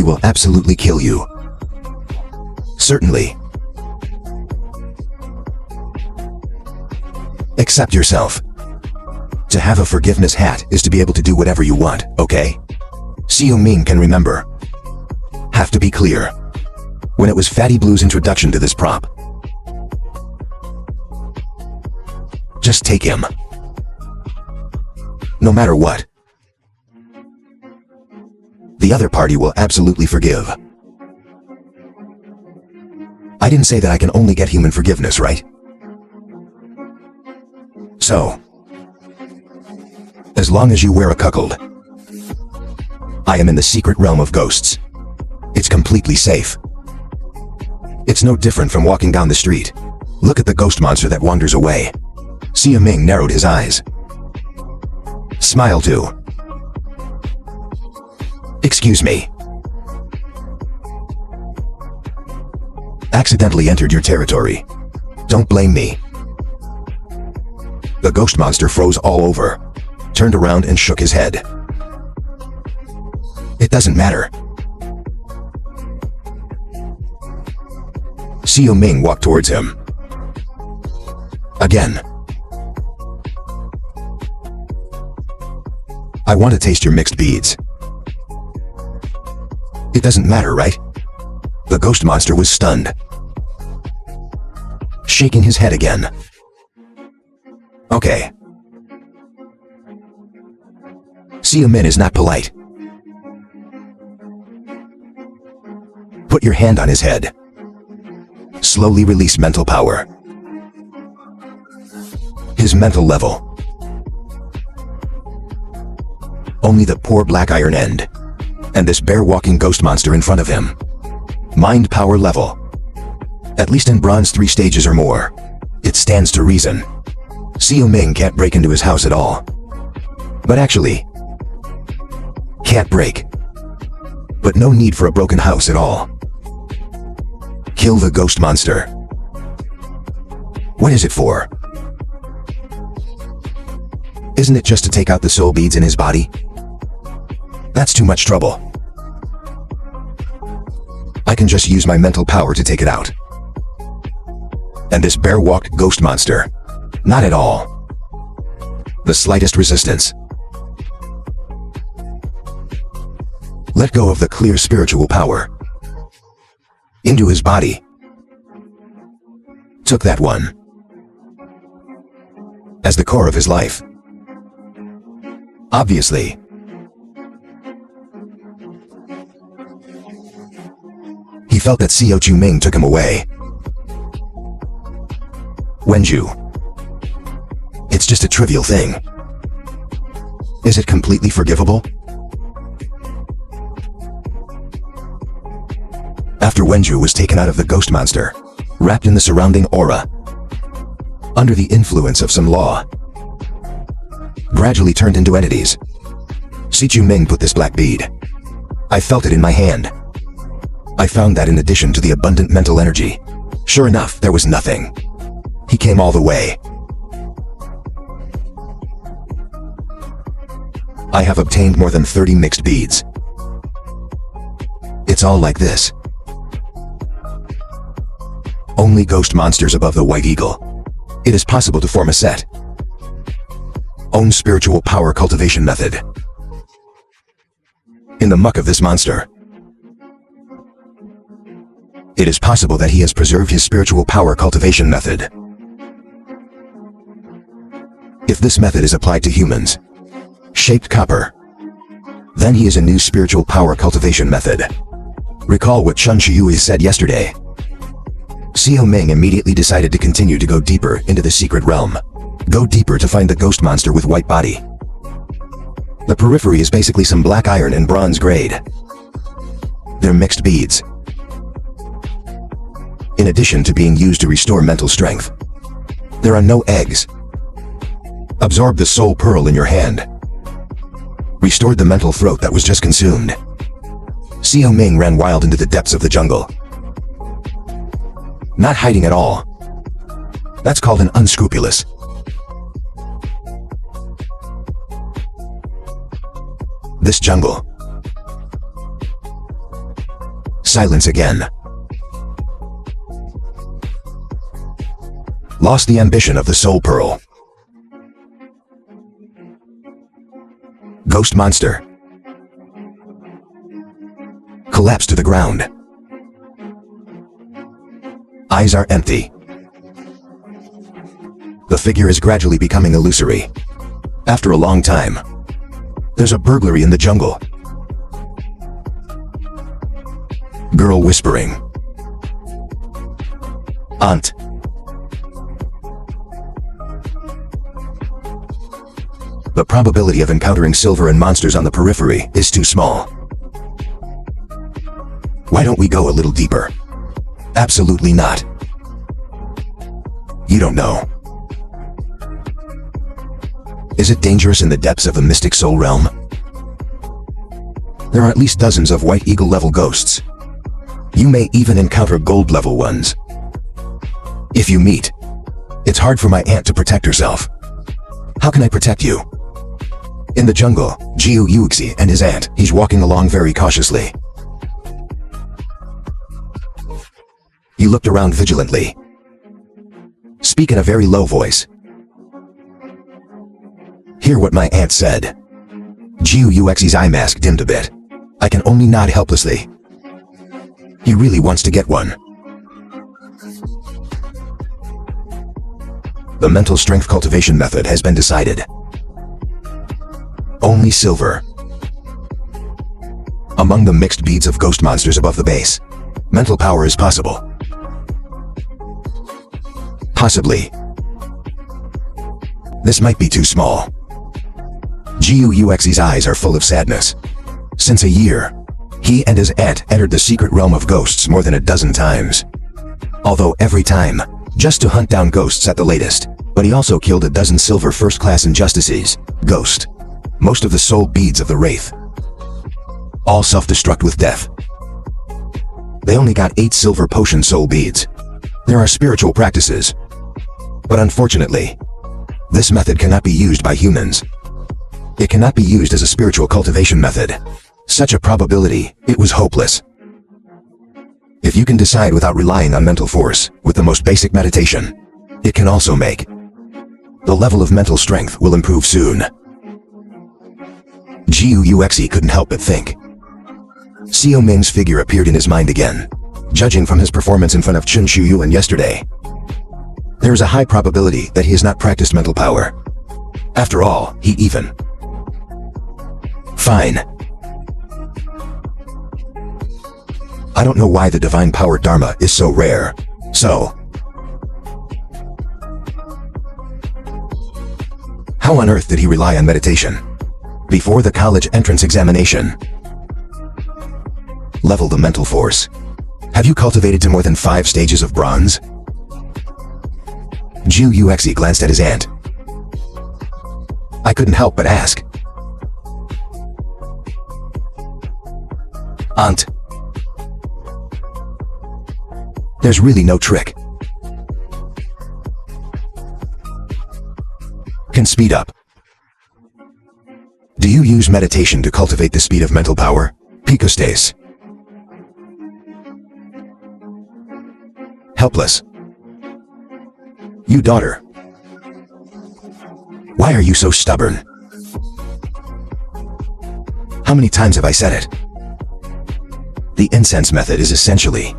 He will absolutely kill you. Certainly. Accept yourself. To have a forgiveness hat is to be able to do whatever you want, okay? Xiao Ming can remember. Have to be clear. When it was Fatty Blue's introduction to this prop. Just take him. No matter what. The other party will absolutely forgive. I didn't say that I can only get human forgiveness, right? So, as long as you wear a cuckold, I am in the secret realm of ghosts. It's completely safe. It's no different from walking down the street. Look at the ghost monster that wanders away. Xiao Ming narrowed his eyes. Smile too. Excuse me. Accidentally entered your territory. Don't blame me. The ghost monster froze all over, turned around and shook his head. It doesn't matter. Xiao Ming walked towards him. Again. I want to taste your mixed beads. It doesn't matter, right? The ghost monster was stunned. Shaking his head again. Okay. Xiao Ming is not polite. Put your hand on his head. Slowly release mental power. His mental level. Only the poor black iron end. And this bear-walking ghost monster in front of him. Mind power level. At least in bronze 3 stages or more. It stands to reason. Xiao Ming can't break into his house at all. But actually, can't break. But no need for a broken house at all. Kill the ghost monster. What is it for? Isn't it just to take out the soul beads in his body? That's too much trouble. I can just use my mental power to take it out. And this bear-walked ghost monster, not at all. The slightest resistance. Let go of the clear spiritual power. Into his body. Took that one. As the core of his life. Obviously. He felt that Xiao Ming took him away. Wenju. It's just a trivial thing. Is it completely forgivable? After Wenju was taken out of the ghost monster, wrapped in the surrounding aura, under the influence of some law, gradually turned into entities. Xiao Ming put this black bead. I felt it in my hand. I found that in addition to the abundant mental energy, sure enough, there was nothing. He came all the way. I have obtained more than 30 mixed beads. It's all like this. Only ghost monsters above the White Eagle. It is possible to form a set. Own spiritual power cultivation method. In the muck of this monster, it is possible that he has preserved his spiritual power cultivation method. If this method is applied to humans, shaped copper, then he is a new spiritual power cultivation method. Recall what Chun Shiyue said yesterday. Xiao Ming immediately decided to continue to go deeper into the secret realm. Go deeper to find the ghost monster with white body. The periphery is basically some black iron and bronze grade. They're mixed beads. In addition to being used to restore mental strength. There are no eggs. Absorb the soul pearl in your hand. Restored the mental throat that was just consumed. Xiao Ming ran wild into the depths of the jungle. Not hiding at all. That's called an unscrupulous. This jungle. Silence again. Lost the ambition of the soul pearl. Ghost monster. Collapsed to the ground. Eyes are empty. The figure is gradually becoming illusory. After a long time, there's a burglary in the jungle. Girl whispering. Aunt. The probability of encountering silver and monsters on the periphery is too small. Why don't we go a little deeper? Absolutely not. You don't know. Is it dangerous in the depths of the mystic soul realm? There are at least dozens of White Eagle level ghosts. You may even encounter gold level ones. If you meet, it's hard for my aunt to protect herself. How can I protect you? In the jungle, Jiu Yuxi and his aunt, he's walking along very cautiously. He looked around vigilantly. Speak in a very low voice. Hear what my aunt said. Jiu Yuxi's eye mask dimmed a bit. I can only nod helplessly. He really wants to get one. The mental strength cultivation method has been decided. Only silver. Among the mixed beads of ghost monsters above the base, mental power is possible. Possibly. This might be too small. Jiu Yuxi's eyes are full of sadness. Since a year, he and his aunt entered the secret realm of ghosts more than a dozen times. Although every time, just to hunt down ghosts at the latest, but he also killed a dozen silver first-class injustices, ghost. Most of the soul beads of the Wraith. All self-destruct with death. They only got 8 silver potion soul beads. There are spiritual practices. But unfortunately, this method cannot be used by humans. It cannot be used as a spiritual cultivation method. Such a probability, it was hopeless. If you can decide without relying on mental force, with the most basic meditation, it can also make. The level of mental strength will improve soon. Jiu Yuxi couldn't help but think. Xiao Ming's figure appeared in his mind again. Judging from his performance in front of Chun Shuyuan yesterday, there is a high probability that he has not practiced mental power. After all, he even. Fine. I don't know why the divine power Dharma is so rare. So, how on earth did he rely on meditation? Before the college entrance examination. Level the mental force. Have you cultivated to more than 5 stages of bronze? Jiu Yuxi glanced at his aunt. I couldn't help but ask. Aunt. There's really no trick. Can speed up. Do you use meditation to cultivate the speed of mental power? Picostase. Helpless. You daughter. Why are you so stubborn? How many times have I said it? The incense method is essentially.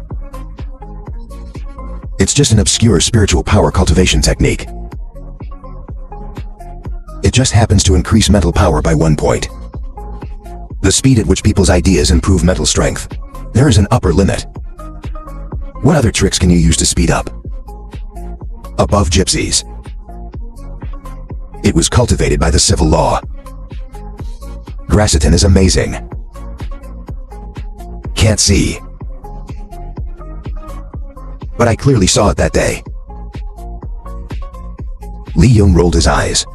It's just an obscure spiritual power cultivation technique. It just happens to increase mental power by 1 point. The speed at which people's ideas improve mental strength. There is an upper limit. What other tricks can you use to speed up? Above gypsies. It was cultivated by the civil law. Grassitin is amazing. Can't see. But I clearly saw it that day. Li Yong rolled his eyes.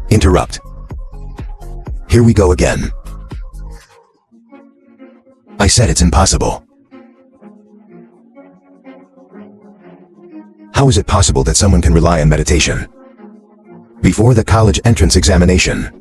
Interrupt. Here we go again. I said it's impossible. How is it possible that someone can rely on meditation? before the college entrance examination.